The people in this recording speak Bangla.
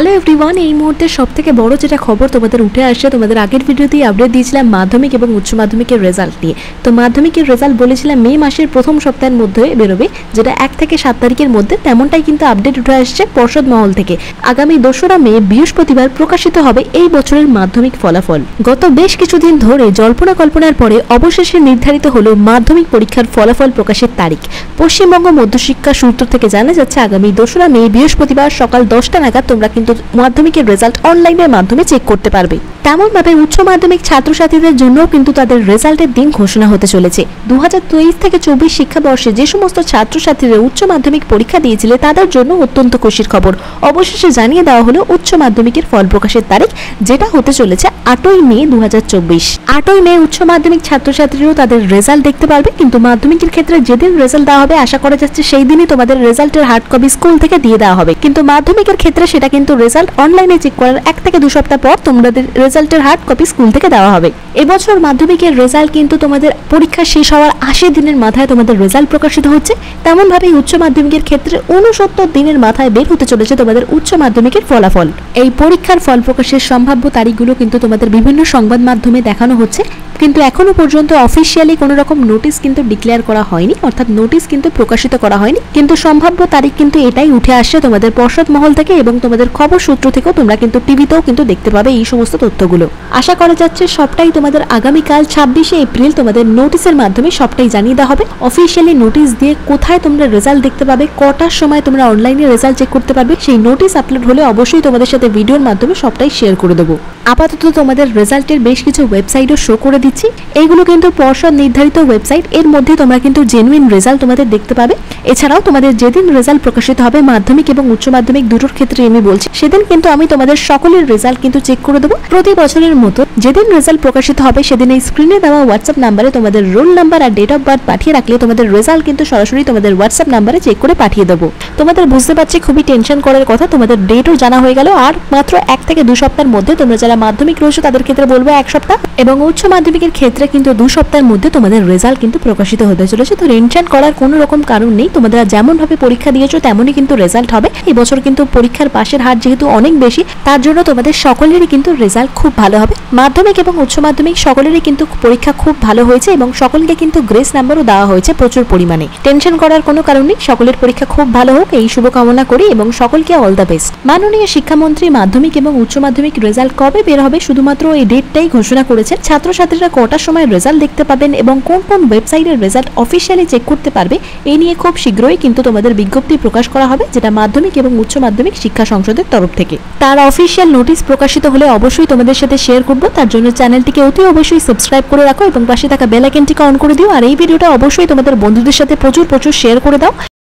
হ্যালো এভরিওয়ান, এই মুহূর্তে সবথেকে বড় যেটা খবর তোমাদের উঠে আসছে, তোমাদের আগের ভিডিওতেই আপডেট দিয়েছিলাম মাধ্যমিক এবং উচ্চ মাধ্যমিকের রেজাল্ট নিয়ে। তো মাধ্যমিকের রেজাল্ট বলেছিলাম মে মাসের প্রথম সপ্তাহের মধ্যে বেরোবে, যেটা 1 থেকে 7 তারিখের মধ্যে। তেমনটাই কিন্তু আপডেট উঠে আসছে পর্ষদ মহল থেকে। আগামী 2রা মে বৃহস্পতিবার প্রকাশিত হবে এই বছরের মাধ্যমিক ফলাফল। গত বেশ কিছুদিন ধরে জল্পনা কল্পনার পরে অবশেষে নির্ধারিত হলো মাধ্যমিক পরীক্ষার ফলাফল প্রকাশের তারিখ। পশ্চিমবঙ্গ মধ্যশিক্ষা সূত্র থেকে জানা যাচ্ছে আগামী 2রা মে বৃহস্পতিবার সকাল 10টা নাগাদ তোমরা কিন্তু মাধ্যমিকের রেজাল্ট অনলাইনের মাধ্যমে চেক করতে পারবে। তেমনভাবে উচ্চ মাধ্যমিক ছাত্রছাত্রীদের জন্যও কিন্তু তাদের রেজাল্টের দিন ঘোষণা হতে চলেছে। 2023 থেকে 24 শিক্ষাবর্ষে যে সমস্ত ছাত্রছাত্রীরা উচ্চ মাধ্যমিক পরীক্ষা দিয়েছিল তাদের জন্য অত্যন্ত খুশির খবর। অবশেষে জানিয়ে দেওয়া হলো উচ্চ মাধ্যমিকের ফল প্রকাশের তারিখ, যেটা হতে চলেছে 8ই মে 2024। 8ই মে উচ্চ মাধ্যমিক ছাত্রছাত্রীরাও তাদের রেজাল্ট দেখতে পারবে। কিন্তু মাধ্যমিকের ক্ষেত্রে যেদিন রেজাল্ট দেওয়া হবে আশা করা যাচ্ছে সেই দিনই তোমাদের রেজাল্টের হার্ড কপি স্কুল থেকে দিয়ে দেওয়া হবে। কিন্তু মাধ্যমিকের ক্ষেত্রে সেটা কিন্তু রেজাল্ট অনলাইনে চেক করার 1 থেকে 2 সপ্তাহ পর তোমাদের রেজাল্টের হার্ড কপি স্কুল থেকে দেওয়া হবে। এবছর মাধ্যমিকের রেজাল্ট কিন্তু তোমাদের পরীক্ষা শেষ হওয়ার 80 দিনের মাথায় তোমাদের রেজাল্ট প্রকাশিত হচ্ছে। তেমন ভাবে উচ্চ মাধ্যমিকের ক্ষেত্রে 69 দিনের মাথায় বের হতে চলেছে তোমাদের উচ্চ মাধ্যমিকের ফলাফল। এই পরীক্ষার ফল প্রকাশের সম্ভাব্য তারিখগুলো কিন্তু তোমাদের বিভিন্ন সংবাদ মাধ্যমে দেখানো হচ্ছে, কিন্তু এখনো পর্যন্ত অফিসিয়ালি কোনো রকম নোটিশ কিন্তু ডিক্লেয়ার করা হয়নি, অর্থাৎ নোটিশ কিন্তু প্রকাশিত করা হয়নি। কিন্তু সম্ভাব্য তারিখ কিন্তু এটাই উঠে আসছে তোমাদের পর্ষদ মহল থেকে, এবং তোমাদের খবর সূত্র থেকেও তোমরা কিন্তু টিভিতেও কিন্তু দেখতে পাবে এই সমস্ত তথ্যগুলো। আশা করা যাচ্ছে সবটাই তোমাদের আগামীকাল 26শে এপ্রিল তোমাদের নোটিশের মাধ্যমে সবটাই জানিয়ে দেওয়া হবে। অফিসিয়ালি নোটিশ দিয়ে কোথায় তোমরা রেজাল্ট দেখতে পাবে, কটার সময় তোমরা অনলাইনে রেজাল্ট চেক করতে পারবে, সেই নোটিশ আপলোড হলে অবশ্যই তোমাদের সাথে ভিডিওর মাধ্যমে সবটাই শেয়ার করে দেবো। আপাতত তোমাদের রেজাল্টের বেশ কিছু ওয়েবসাইটও শো করে দিচ্ছি। এইগুলো কিন্তু পর্ষদ নির্ধারিত ওয়েবসাইট, এর মধ্যে তোমরা কিন্তু জেনুইন রেজাল্ট তোমাদের দেখতে পাবে। এছাড়াও তোমাদের যেদিন রেজাল্ট প্রকাশিত হবে মাধ্যমিক এবং উচ্চ মাধ্যমিক দুটোর ক্ষেত্রে আমি বলছি, সেদিন কিন্তু আমি তোমাদের সকলের রেজাল্ট কিন্তু চেক করে দেবো। প্রতি বছরের মতো যেদিন রেজাল্ট প্রকাশিত হবে সেদিন এই স্ক্রিনে দেওয়া হোয়াটসঅ্যাপ নাম্বারে তোমাদের রোল নাম্বার আর ডেট অফ বার্থ পাঠিয়ে রাখলে তোমাদের রেজাল্ট কিন্তু সরাসরি তোমাদের হোয়াটসঅ্যাপ নাম্বারে চেক করে পাঠিয়ে দেবো। তোমাদের বুঝতে পারছি খুবই টেনশন করার কথা, তোমাদের ডেটও জানা হয়ে গেল। আর মাত্র 1 থেকে 2 সপ্তাহের মধ্যে তোমরা যারা মাধ্যমিক রয়েছে তাদের ক্ষেত্রে বলবো 1 সপ্তাহ, এবং উচ্চ মাধ্যমিকের ক্ষেত্রে কিন্তু 2 সপ্তাহের মধ্যে তোমাদের রেজাল্ট কিন্তু প্রকাশিত হতে চলেছে। তো টেনশন করার কোনো রকম কারণ নেই, তোমরা যেমন ভাবে পরীক্ষা দিয়েছো তেমনই কিন্তু রেজাল্ট হবে। এই বছর কিন্তু পরীক্ষার পাশের হার যেহেতু অনেক বেশি, তার জন্য তোমাদের সকলেরই কিন্তু রেজাল্ট খুব ভালো হবে। মাধ্যমিক এবং উচ্চ মাধ্যমিক সকলেরই কিন্তু পরীক্ষা খুব ভালো হয়েছে, এবং সকলকে কিন্তু গ্রেস নাম্বারও দেওয়া হয়েছে প্রচুর পরিমাণে। টেনশন করার কোনো কারণ নেই, সকলের পরীক্ষা খুব ভালো হোক এই শুভকামনা করি, এবং সকলকে অল দ্য বেস্ট। মাননীয় শিক্ষামন্ত্রী মাধ্যমিক এবং উচ্চ মাধ্যমিক রেজাল্ট কবে বের হবে শুধুমাত্র এই ডেটটাই ঘোষণা করেছেন। ছাত্রছাত্রীরা কটার সময় রেজাল্ট দেখতে পাবেন এবং কোন কোন ওয়েবসাইটের রেজাল্ট অফিসিয়ালি চেক করতে পারবে, এই নিয়ে খুব শীঘ্রই কিন্তু তোমাদের বিজ্ঞপ্তি প্রকাশ করা হবে, যেটা মাধ্যমিক এবং উচ্চ মাধ্যমিক শিক্ষা সংসদের তরফ থেকে। তার অফিসিয়াল নোটিশ প্রকাশিত হলে অবশ্যই তোমাদের সাথে শেয়ার করব। তার জন্য চ্যানেলটিকে অতি অবশ্যই সাবস্ক্রাইব করে রাখো এবং পাশে থাকা বেল আইকনটিকে অন করে দিও। আর এই ভিডিওটা অবশ্যই তোমাদের বন্ধুদের সাথে প্রচুর শেয়ার করে দাও।